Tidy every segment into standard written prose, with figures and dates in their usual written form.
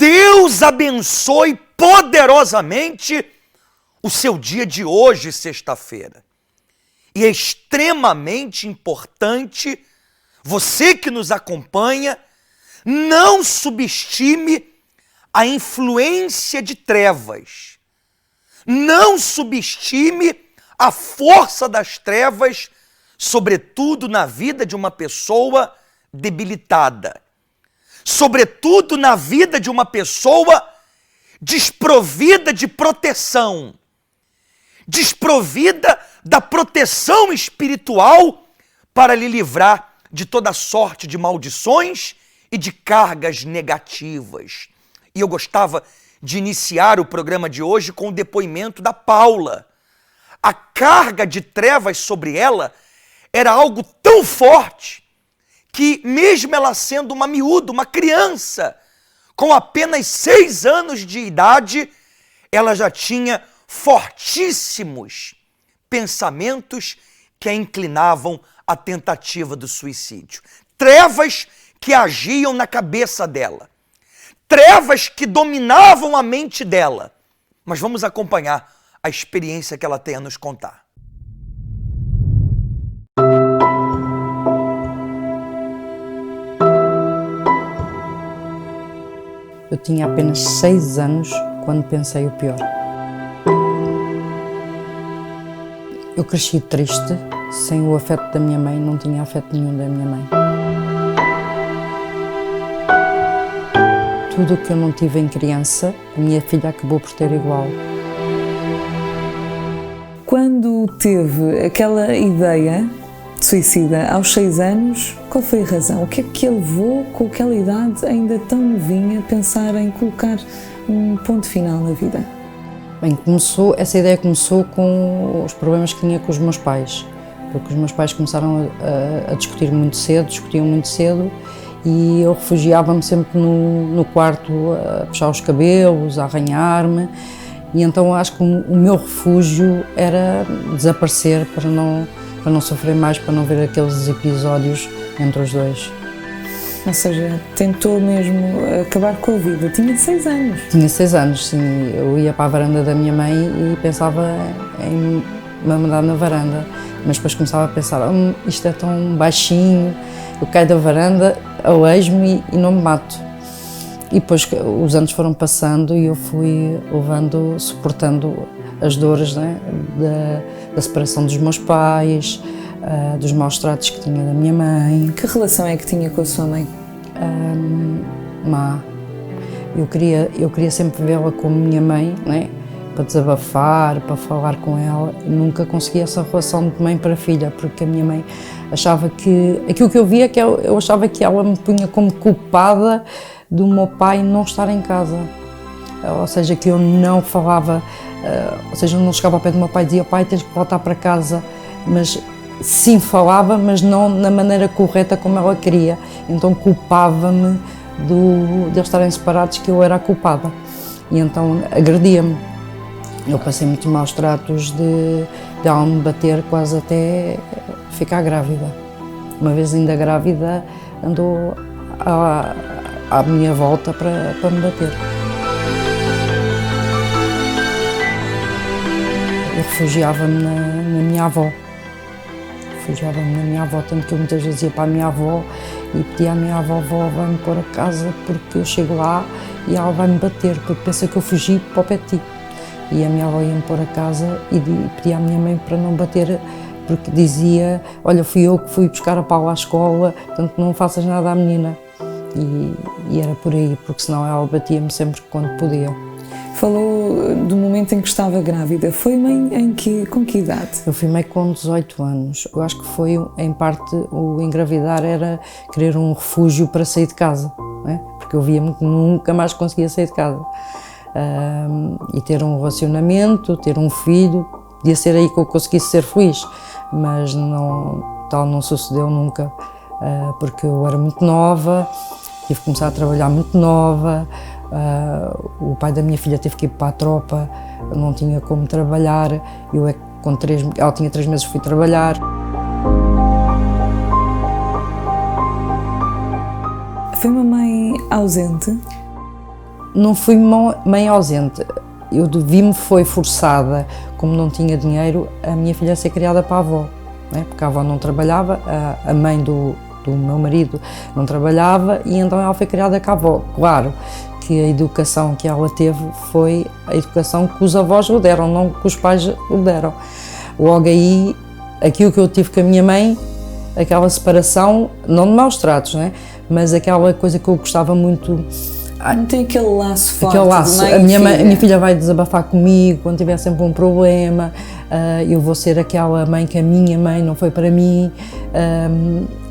Deus abençoe poderosamente o seu dia de hoje, sexta-feira. E é extremamente importante, você que nos acompanha, não subestime a influência de trevas. Não subestime a força das trevas, sobretudo na vida de uma pessoa debilitada. Sobretudo na vida de uma pessoa desprovida de proteção. Desprovida da proteção espiritual para lhe livrar de toda sorte de maldições e de cargas negativas. E eu gostava de iniciar o programa de hoje com o depoimento da Paula. A carga de trevas sobre ela era algo tão forte que, mesmo ela sendo uma miúda, uma criança, com apenas 6 anos de idade, ela já tinha fortíssimos pensamentos que a inclinavam à tentativa do suicídio. Trevas que agiam na cabeça dela. Trevas que dominavam a mente dela. Mas vamos acompanhar a experiência que ela tem a nos contar. Eu tinha apenas 6 anos quando pensei o pior. Eu cresci triste, sem o afeto da minha mãe, não tinha afeto nenhum da minha mãe. Tudo o que eu não tive em criança, a minha filha acabou por ter igual. Quando teve aquela ideia de suicida aos 6 anos, qual foi a razão? O que é que a levou, com aquela idade ainda tão novinha, a pensar em colocar um ponto final na vida? Bem, essa ideia começou com os problemas que tinha com os meus pais, porque os meus pais começaram a discutir muito cedo, discutiam muito cedo, e eu refugiava-me sempre no quarto a puxar os cabelos, a arranhar-me, e então acho que o meu refúgio era desaparecer para não sofrer mais, para não ver aqueles episódios entre os dois. Ou seja, tentou mesmo acabar com a vida. Tinha 6 anos. Tinha 6 anos, sim. Eu ia para a varanda da minha mãe e pensava em me mandar na varanda. Mas depois começava a pensar, isto é tão baixinho, eu caio da varanda, alejo-me e não me mato. E depois os anos foram passando e eu fui levando, suportando as dores, né, da separação dos meus pais, dos maus tratos que tinha da minha mãe. Que relação é que tinha com a sua mãe? Má. Eu queria sempre vê-la como minha mãe, né, para desabafar, para falar com ela. Nunca consegui essa relação de mãe para filha, porque a minha mãe achava que... Aquilo que eu via, que eu achava que ela me punha como culpada do meu pai não estar em casa. Ou seja, que eu não falava, ou seja, eu não chegava ao pé do meu pai e dizia, pai, tens que voltar para casa, mas sim falava, mas não na maneira correta como ela queria. Então culpava-me de eles estarem separados, que eu era a culpada. E então agredia-me. Eu passei muitos maus tratos de ela me bater quase até ficar grávida. Uma vez ainda grávida, andou à minha volta para me bater. Eu refugiava-me na minha avó. Refugiava-me na minha avó, tanto que eu muitas vezes ia para a minha avó e pedia à minha avó, vai-me pôr a casa porque eu chego lá e ela vai-me bater, porque pensa que eu fugi para o pé de ti. E a minha avó ia-me pôr a casa e pedia à minha mãe para não bater, porque dizia, olha, fui eu que fui buscar a Paula à escola, portanto não faças nada à menina. E era por aí, porque senão ela batia-me sempre quando podia. Falou do momento em que estava grávida. Foi mãe com que idade? Eu fui mãe com 18 anos. Eu acho que foi, em parte, o engravidar era querer um refúgio para sair de casa, não é? Porque eu via-me que nunca mais conseguia sair de casa. E ter um relacionamento, ter um filho, podia ser aí que eu conseguisse ser feliz, mas tal não sucedeu nunca, porque eu era muito nova, tive que começar a trabalhar muito nova. O pai da minha filha teve que ir para a tropa, não tinha como trabalhar, ela tinha 3 meses, fui trabalhar. Foi uma mãe ausente? não fui mãe ausente. Eu vi-me foi forçada, como não tinha dinheiro, a minha filha a ser criada para a avó, né? Porque a avó não trabalhava, a mãe do meu marido não trabalhava e então ela foi criada com a avó. Claro que a educação que ela teve foi a educação que os avós lhe deram, não que os pais lhe deram. Logo aí, aquilo que eu tive com a minha mãe, aquela separação, não de maus tratos, né? Mas aquela coisa que eu gostava muito. Não tem aquele laço forte. Aquele laço. A minha filha vai desabafar comigo quando tiver sempre um problema, eu vou ser aquela mãe que a minha mãe não foi para mim,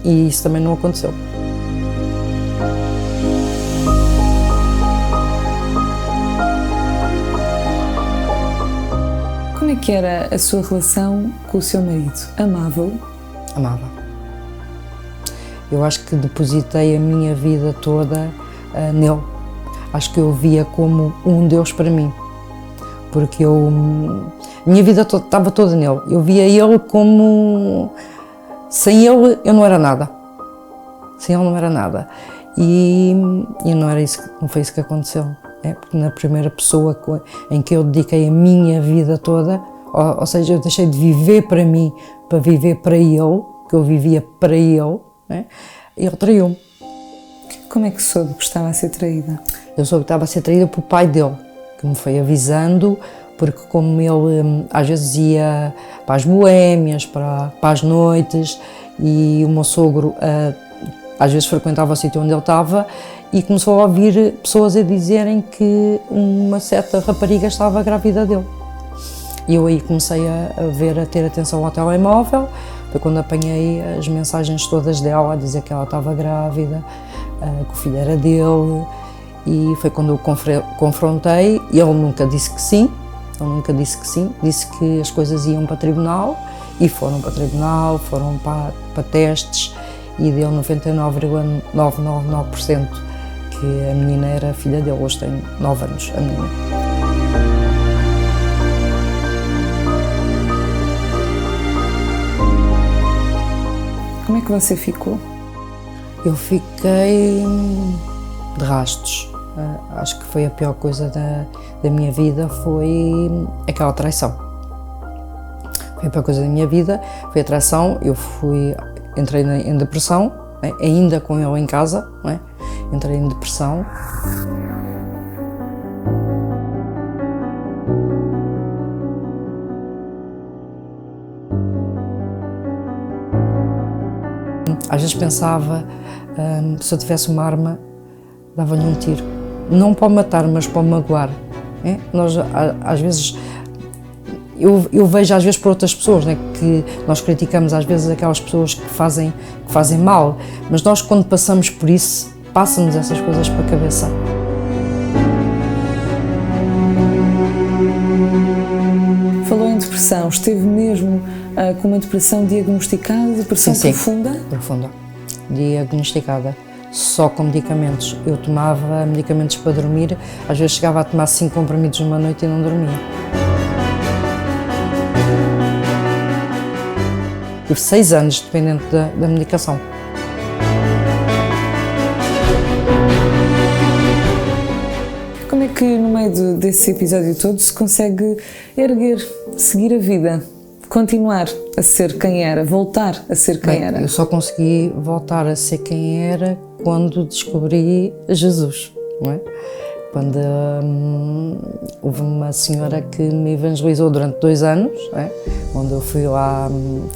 e isso também não aconteceu. Como é que era a sua relação com o seu marido? Amava-o? Amava. Eu acho que depositei a minha vida toda nele. Acho que eu via como um Deus para mim, porque a minha vida estava toda nele. Eu via ele como, sem ele eu não era nada, sem ele não era nada, e não foi isso que aconteceu, porque na primeira pessoa em que eu dediquei a minha vida toda, ou seja, eu deixei de viver para mim para viver para ele, que eu vivia para ele, ele traiu-me. Como é que soube que estava a ser traída? Eu soube que estava a ser traída pelo pai dele, que me foi avisando, porque como ele às vezes ia para as boémias, para as noites, e o meu sogro às vezes frequentava o sítio onde ele estava, e começou a ouvir pessoas a dizerem que uma certa rapariga estava grávida dele. E eu aí comecei a ter atenção ao telemóvel, foi quando apanhei as mensagens todas dela a dizer que ela estava grávida, que o filho era dele, e foi quando eu confrontei. Ele nunca disse que sim, disse que as coisas iam para tribunal, e foram para tribunal, foram para testes, e deu 99,999% que a menina era filha dele. Hoje tem 9 anos, a menina. Como é que você ficou? Eu fiquei de rastos. Acho que foi a pior coisa da minha vida, foi aquela traição. Foi a pior coisa da minha vida, foi a traição. Entrei em depressão, ainda com ele em casa, entrei em depressão. Às vezes pensava, se eu tivesse uma arma, dava-lhe um tiro. Não para o matar, mas para o magoar. Nós, às vezes, eu vejo às vezes por outras pessoas, que nós criticamos às vezes aquelas pessoas que fazem mal, mas nós quando passamos por isso, passam-nos essas coisas para a cabeça. Falou em depressão, esteve mesmo com uma depressão diagnosticada, depressão profunda? Sim, profunda, diagnosticada, só com medicamentos. Eu tomava medicamentos para dormir, às vezes chegava a tomar 5 comprimidos numa noite e não dormia. Tive 6 anos dependente da medicação. Como é que no meio desse episódio todo se consegue erguer, seguir a vida, continuar a ser quem era, voltar a ser quem era? Eu só consegui voltar a ser quem era quando descobri Jesus, não é? Quando houve uma senhora que me evangelizou durante 2 anos, onde eu fui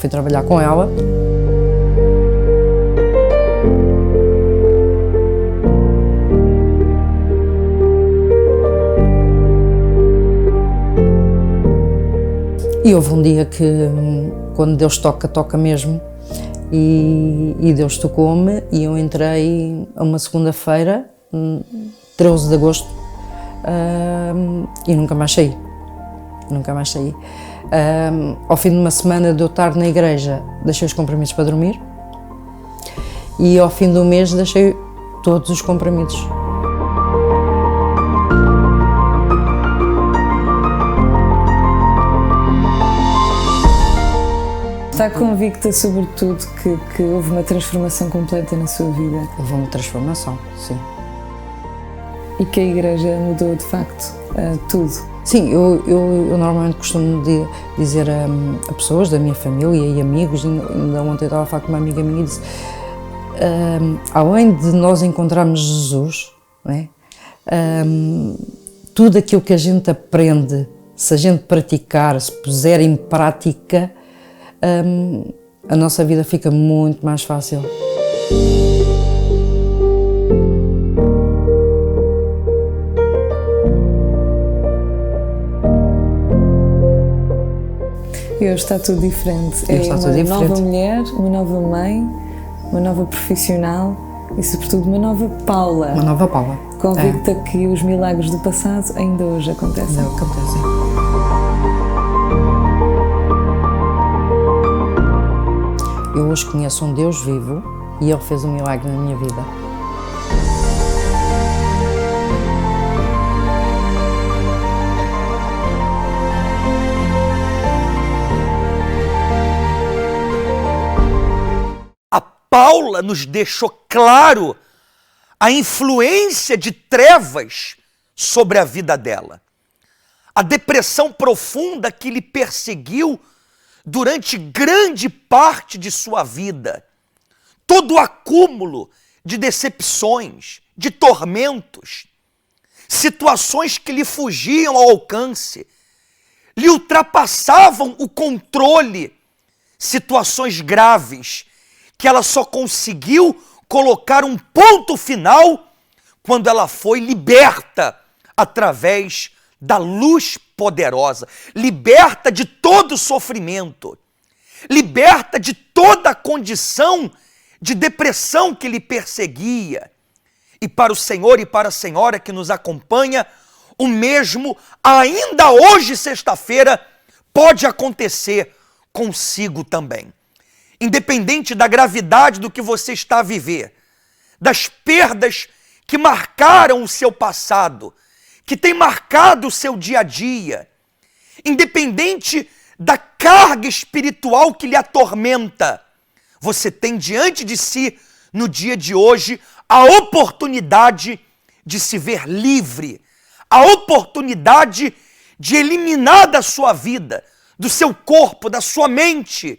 trabalhar com ela. E houve um dia que, quando Deus toca, toca mesmo, e Deus tocou-me, e eu entrei a uma segunda-feira, 13 de agosto, e nunca mais saí. Ao fim de uma semana de eu estar na igreja, deixei os comprimidos para dormir, e ao fim do mês deixei todos os comprimidos. Está convicta, sobretudo, que houve uma transformação completa na sua vida? Houve uma transformação, sim. e que a Igreja mudou de facto tudo. Sim, eu normalmente costumo dizer a pessoas da minha família e amigos, ainda ontem estava a falar com uma amiga minha e disse, além de nós encontrarmos Jesus, não é? Tudo aquilo que a gente aprende, se a gente praticar, se puser em prática, a nossa vida fica muito mais fácil. E hoje está tudo diferente. Uma nova mulher, uma nova mãe, uma nova profissional e, sobretudo, uma nova Paula. Uma nova Paula. Convicta que os milagres do passado ainda hoje acontecem. Ainda acontecem. Eu hoje conheço um Deus vivo e Ele fez um milagre na minha vida. A Paula nos deixou claro a influência de trevas sobre a vida dela. A depressão profunda que lhe perseguiu durante grande parte de sua vida. Todo o acúmulo de decepções, de tormentos, situações que lhe fugiam ao alcance, lhe ultrapassavam o controle, situações graves que ela só conseguiu colocar um ponto final quando ela foi liberta através da luz poderosa, liberta de todo sofrimento, liberta de toda a condição de depressão que lhe perseguia. E para o Senhor e para a Senhora que nos acompanha, o mesmo ainda hoje, sexta-feira, pode acontecer consigo também. Independente da gravidade do que você está a viver, das perdas que marcaram o seu passado, que tem marcado o seu dia a dia, independente da carga espiritual que lhe atormenta, você tem diante de si, no dia de hoje, a oportunidade de se ver livre, a oportunidade de eliminar da sua vida, do seu corpo, da sua mente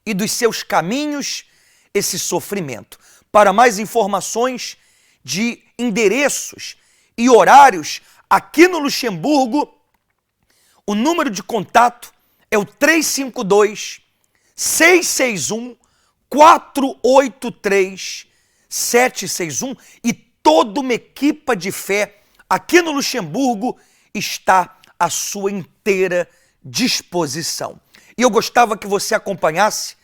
e dos seus caminhos esse sofrimento. Para mais informações de endereços e horários aqui no Luxemburgo, o número de contato é o 352-661-483-761 e toda uma equipa de fé aqui no Luxemburgo está à sua inteira disposição. E eu gostava que você acompanhasse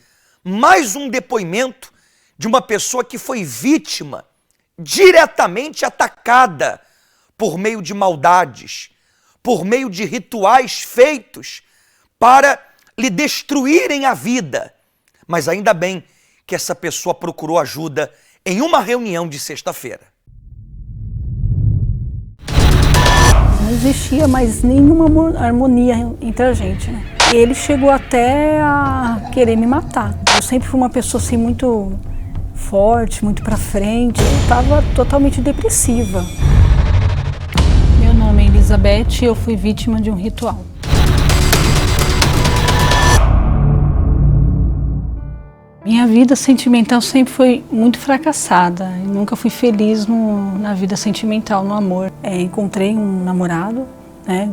mais um depoimento de uma pessoa que foi vítima, diretamente atacada por meio de maldades, por meio de rituais feitos para lhe destruírem a vida. Mas ainda bem que essa pessoa procurou ajuda em uma reunião de sexta-feira. Não existia mais nenhuma harmonia entre a gente, né? Ele chegou até a querer me matar. Eu sempre fui uma pessoa assim muito forte, muito pra frente. Eu estava totalmente depressiva. Meu nome é Elizabeth e eu fui vítima de um ritual. Minha vida sentimental sempre foi muito fracassada. Eu nunca fui feliz na vida sentimental, no amor. Encontrei um namorado, né?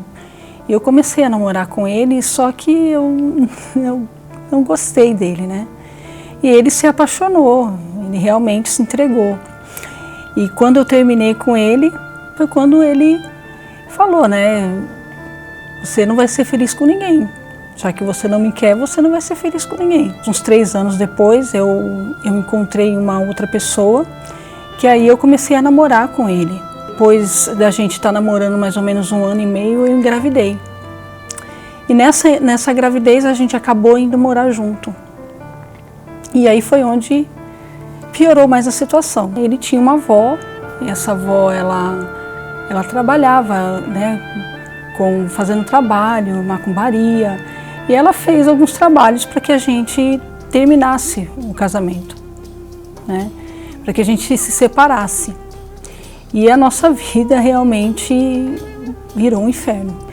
E eu comecei a namorar com ele, só que eu não gostei dele, né? E ele se apaixonou, ele realmente se entregou. E quando eu terminei com ele, foi quando ele falou, né? Você não vai ser feliz com ninguém. Já que você não me quer, você não vai ser feliz com ninguém. Uns 3 anos depois, eu encontrei uma outra pessoa, que aí eu comecei a namorar com ele. Depois da gente estar namorando mais ou menos 1 ano e meio, eu engravidei. E nessa gravidez a gente acabou indo morar junto. E aí foi onde piorou mais a situação. Ele tinha uma avó, e essa avó ela trabalhava, né, fazendo trabalho, macumbaria, e ela fez alguns trabalhos para que a gente terminasse o casamento, né, para que a gente se separasse. E a nossa vida realmente virou um inferno.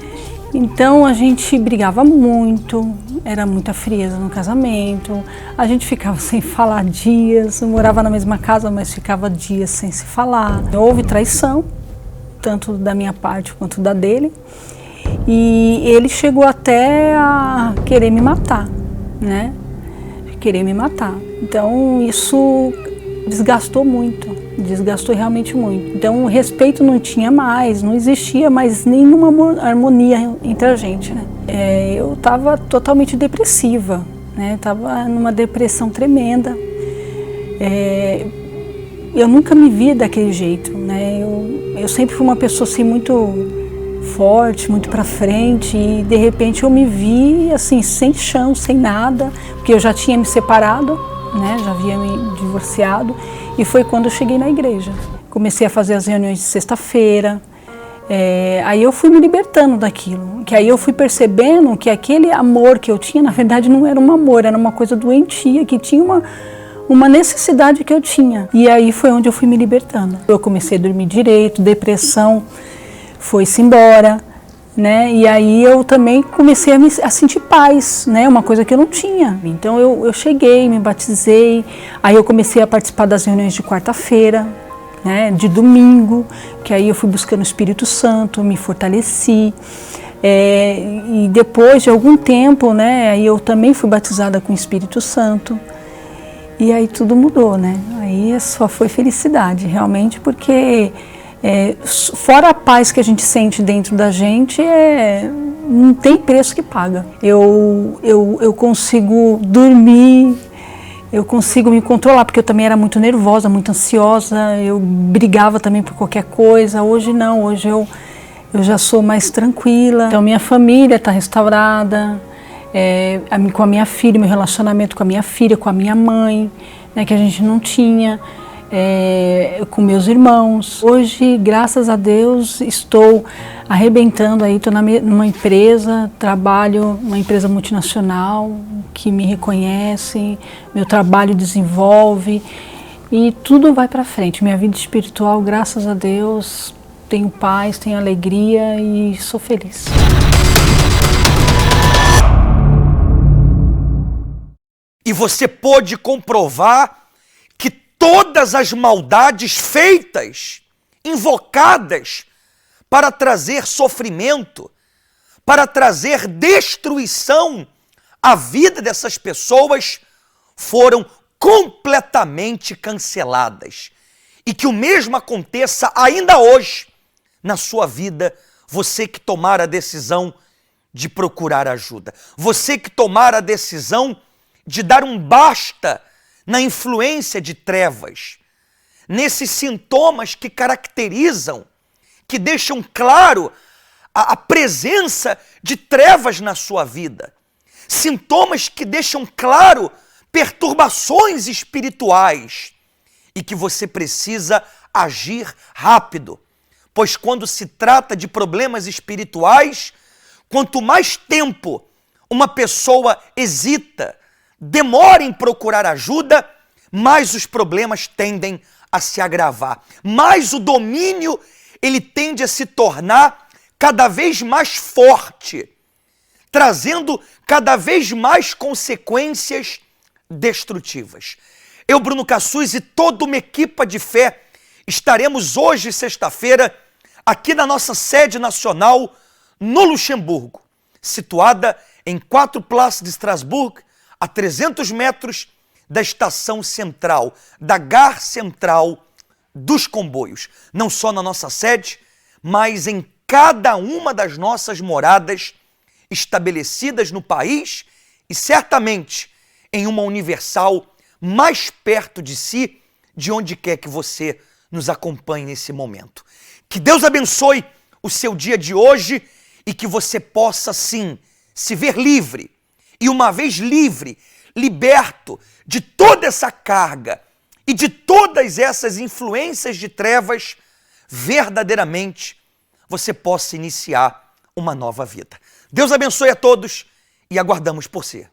Então a gente brigava muito, era muita frieza no casamento, a gente ficava sem falar dias, morava na mesma casa, mas ficava dias sem se falar. Houve traição, tanto da minha parte quanto da dele, e ele chegou até a querer me matar, né? Querer me matar. Então isso desgastou muito. Desgastou realmente muito. Então o respeito não tinha mais, não existia mais nenhuma harmonia entre a gente, né? Eu estava totalmente depressiva, né? Estava numa depressão tremenda. Eu nunca me via daquele jeito, né? Eu sempre fui uma pessoa assim muito forte, muito para frente, e de repente eu me vi assim sem chão, sem nada, porque eu já tinha me separado, né? Já havia me divorciado. E foi quando eu cheguei na igreja. Comecei a fazer as reuniões de sexta-feira. Aí eu fui me libertando daquilo. Que aí eu fui percebendo que aquele amor que eu tinha, na verdade, não era um amor, era uma coisa doentia, que tinha uma necessidade que eu tinha. E aí foi onde eu fui me libertando. Eu comecei a dormir direito, depressão foi-se embora, né? E aí eu também comecei a sentir paz, né? Uma coisa que eu não tinha. Então eu cheguei, me batizei, aí eu comecei a participar das reuniões de quarta-feira, né? De domingo, que aí eu fui buscando o Espírito Santo, me fortaleci. E depois de algum tempo, né? Aí eu também fui batizada com o Espírito Santo. E aí tudo mudou, né? Aí só foi felicidade, realmente, porque fora a paz que a gente sente dentro da gente, não tem preço que paga. Eu consigo dormir, eu consigo me controlar, porque eu também era muito nervosa, muito ansiosa, eu brigava também por qualquer coisa. Hoje não, hoje eu já sou mais tranquila. Então minha família está restaurada, com a minha filha, meu relacionamento com a minha filha, com a minha mãe, né, que a gente não tinha. Com meus irmãos. Hoje, graças a Deus, estou arrebentando aí, estou numa empresa, trabalho numa empresa multinacional que me reconhece, meu trabalho desenvolve e tudo vai para frente. Minha vida espiritual, graças a Deus, tenho paz, tenho alegria e sou feliz. E você pôde comprovar que todas as maldades feitas, invocadas para trazer sofrimento, para trazer destruição à vida dessas pessoas, foram completamente canceladas. E que o mesmo aconteça ainda hoje na sua vida, você que tomar a decisão de procurar ajuda, você que tomar a decisão de dar um basta na influência de trevas, nesses sintomas que caracterizam, que deixam claro a presença de trevas na sua vida, sintomas que deixam claro perturbações espirituais e que você precisa agir rápido, pois quando se trata de problemas espirituais, quanto mais tempo uma pessoa hesita, demora em procurar ajuda, mais os problemas tendem a se agravar, mais o domínio ele tende a se tornar cada vez mais forte, trazendo cada vez mais consequências destrutivas. Eu, Bruno Caçuz, e toda uma equipa de fé estaremos hoje, sexta-feira, aqui na nossa sede nacional no Luxemburgo, situada em 4 Place de Strasbourg, a 300 metros da estação central, da Gare Central dos Comboios. Não só na nossa sede, mas em cada uma das nossas moradas estabelecidas no país e certamente em uma universal mais perto de si, de onde quer que você nos acompanhe nesse momento. Que Deus abençoe o seu dia de hoje e que você possa, sim, se ver livre. E uma vez livre, liberto de toda essa carga e de todas essas influências de trevas, verdadeiramente você possa iniciar uma nova vida. Deus abençoe a todos e aguardamos por você.